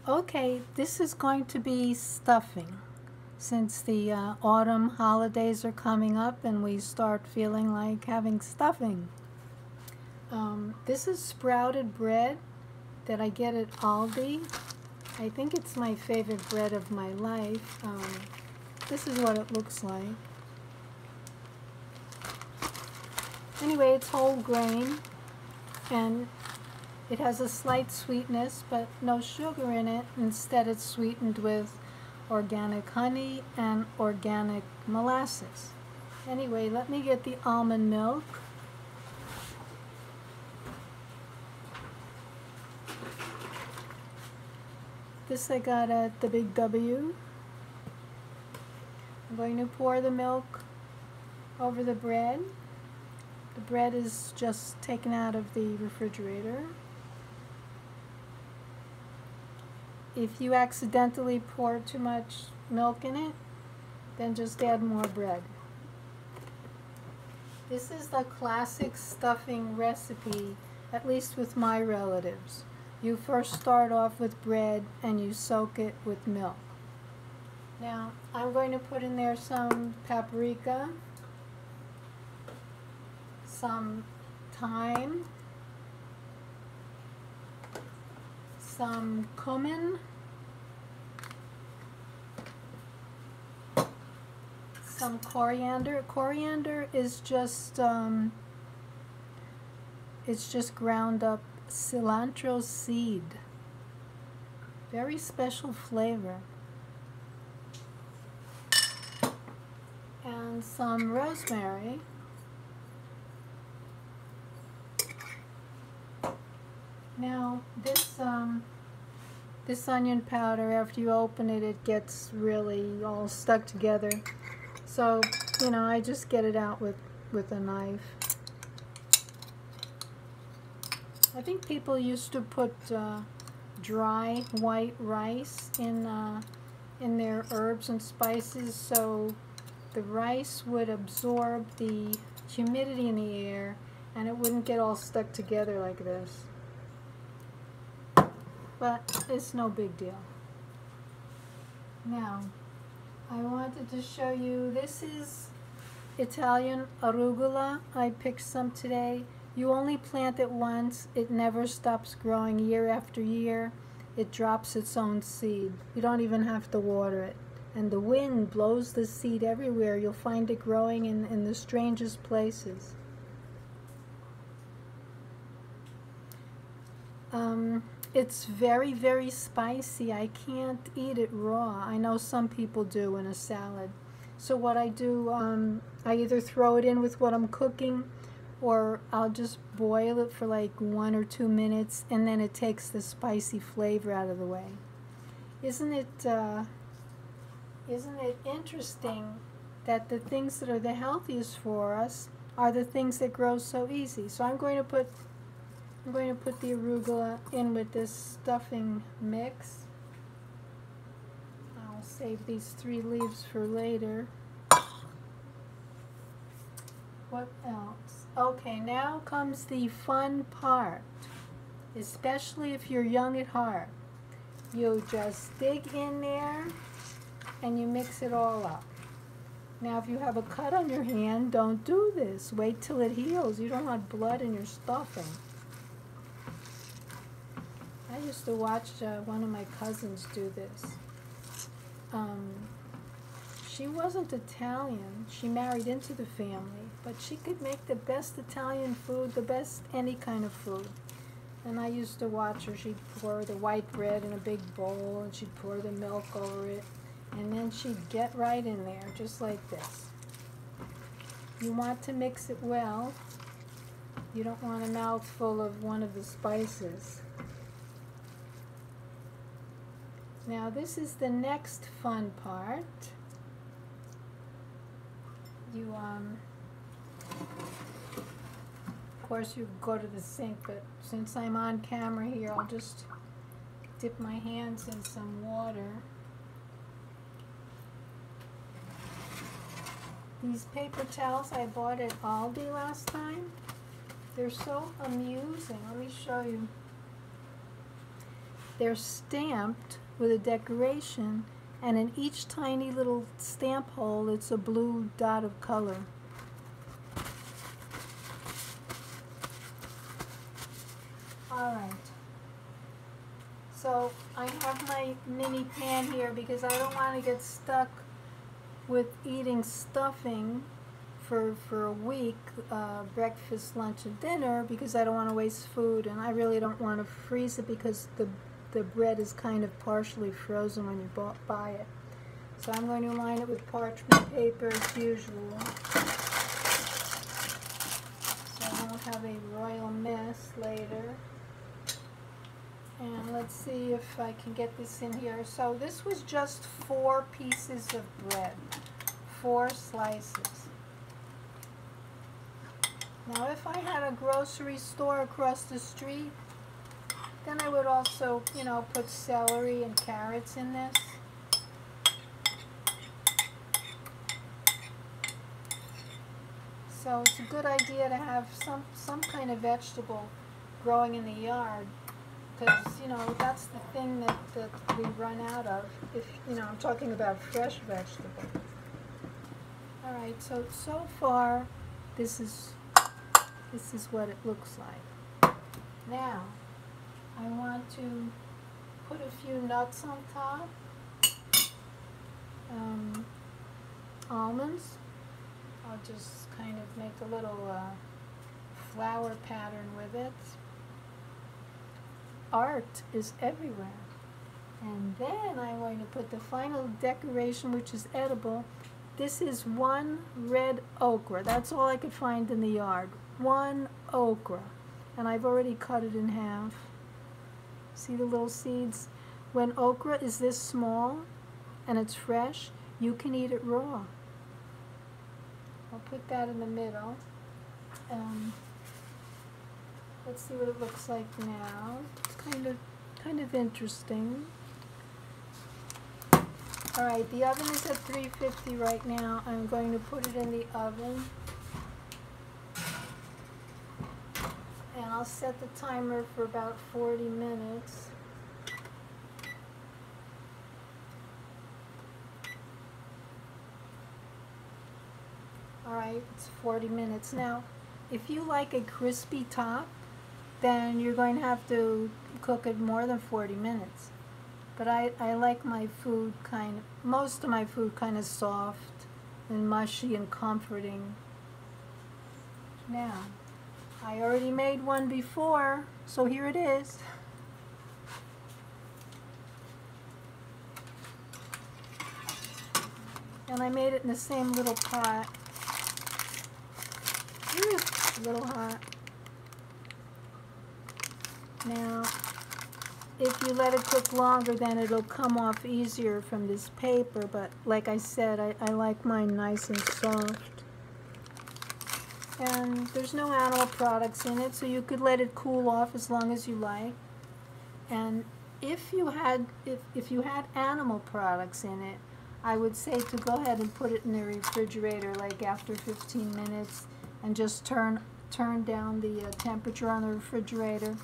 Okay, this is going to be stuffing. Since the autumn holidays are coming up and we start feeling like having stuffing. This is sprouted bread that I get at Aldi. I think it's my favorite bread of my life. This is what it looks like. Anyway, it's whole grain and it has a slight sweetness, but no sugar in it. Instead, it's sweetened with organic honey and organic molasses. Anyway, let me get the almond milk. This I got at the Big W. I'm going to pour the milk over the bread. The bread is just taken out of the refrigerator. If you accidentally pour too much milk in it, then just add more bread. This is the classic stuffing recipe, at least with my relatives. You first start off with bread and you soak it with milk. Now, I'm going to put in there some paprika, some thyme, some cumin, some coriander. Coriander is just it's just ground up cilantro seed. Very special flavor. And some rosemary. Now this onion powder, after you open it, it gets really all stuck together. So, I just get it out with a knife. I think people used to put dry white rice in their herbs and spices, so the rice would absorb the humidity in the air and it wouldn't get all stuck together like this. But it's no big deal. Now, I wanted to show you, this is Italian arugula. I picked some today. You only plant it once. It never stops growing year after year. It drops its own seed. You don't even have to water it. And the wind blows the seed everywhere. You'll find it growing in the strangest places. It's very, very spicy. I can't eat it raw. I know some people do in a salad. So what I do, I either throw it in with what I'm cooking, or I'll just boil it for like 1 or 2 minutes, and then it takes the spicy flavor out of the way. Isn't it interesting that the things that are the healthiest for us are the things that grow so easy? So I'm going to put the arugula in with this stuffing mix. I'll save these 3 leaves for later. What else? Okay, now comes the fun part, especially if you're young at heart. You just dig in there and you mix it all up. Now, if you have a cut on your hand, don't do this. Wait till it heals. You don't want blood in your stuffing. I used to watch one of my cousins do this. She wasn't Italian. She married into the family, but she could make the best Italian food, the best any kind of food. And I used to watch her. She'd pour the white bread in a big bowl, and she'd pour the milk over it, and then she'd get right in there, just like this. You want to mix it well. You don't want a mouthful of one of the spices. Now this is the next fun part. You, of course you go to the sink, but since I'm on camera here, I'll just dip my hands in some water. These paper towels I bought at Aldi last time, they're so amusing. Let me show you. they're stamped with a decoration, and in each tiny little stamp hole it's a blue dot of color. Alright, so I have my mini pan here because I don't want to get stuck with eating stuffing for a week, breakfast, lunch, and dinner, because I don't want to waste food, and I really don't want to freeze it because the bread is kind of partially frozen when you buy it. So I'm going to line it with parchment paper as usual, so I won't have a royal mess later. And let's see if I can get this in here. So this was just 4 pieces of bread, 4 slices. Now if I had a grocery store across the street, then I would also, you know, put celery and carrots in this. So it's a good idea to have some kind of vegetable growing in the yard, because, you know, that's the thing that we run out of. If, you know, I'm talking about fresh vegetable. Alright, so far this is what it looks like. Now I want to put a few nuts on top. Almonds. I'll just kind of make a little flower pattern with it. Art is everywhere. And then I'm going to put the final decoration, which is edible. This is 1 red okra. That's all I could find in the yard. 1 okra. And I've already cut it in half. See the little seeds? When okra is this small and it's fresh, you can eat it raw. I'll put that in the middle. Let's see what it looks like now. It's kind of interesting. Alright, the oven is at 350 right now. I'm going to put it in the oven. And I'll set the timer for about 40 minutes. Alright, it's 40 minutes. Now, if you like a crispy top, then you're going to have to cook it more than 40 minutes. But I like my food most of my food kind of soft and mushy and comforting. Now, I already made one before, so here it is. And I made it in the same little pot. A little hot. Now, if you let it cook longer, then it'll come off easier from this paper, but like I said, I like mine nice and soft. And there's no animal products in it, so you could let it cool off as long as you like. And if you had animal products in it, I would say to go ahead and put it in the refrigerator like after 15 minutes and just turn down the temperature on the refrigerator,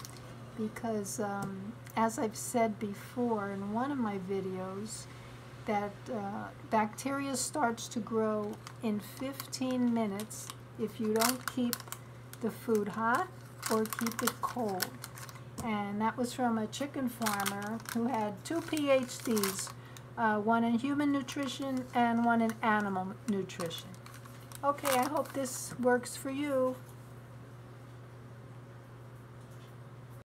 because as I've said before in one of my videos, that bacteria starts to grow in 15 minutes if you don't keep the food hot or keep it cold. And that was from a chicken farmer who had 2 PhDs, one in human nutrition and one in animal nutrition. Okay, I hope this works for you.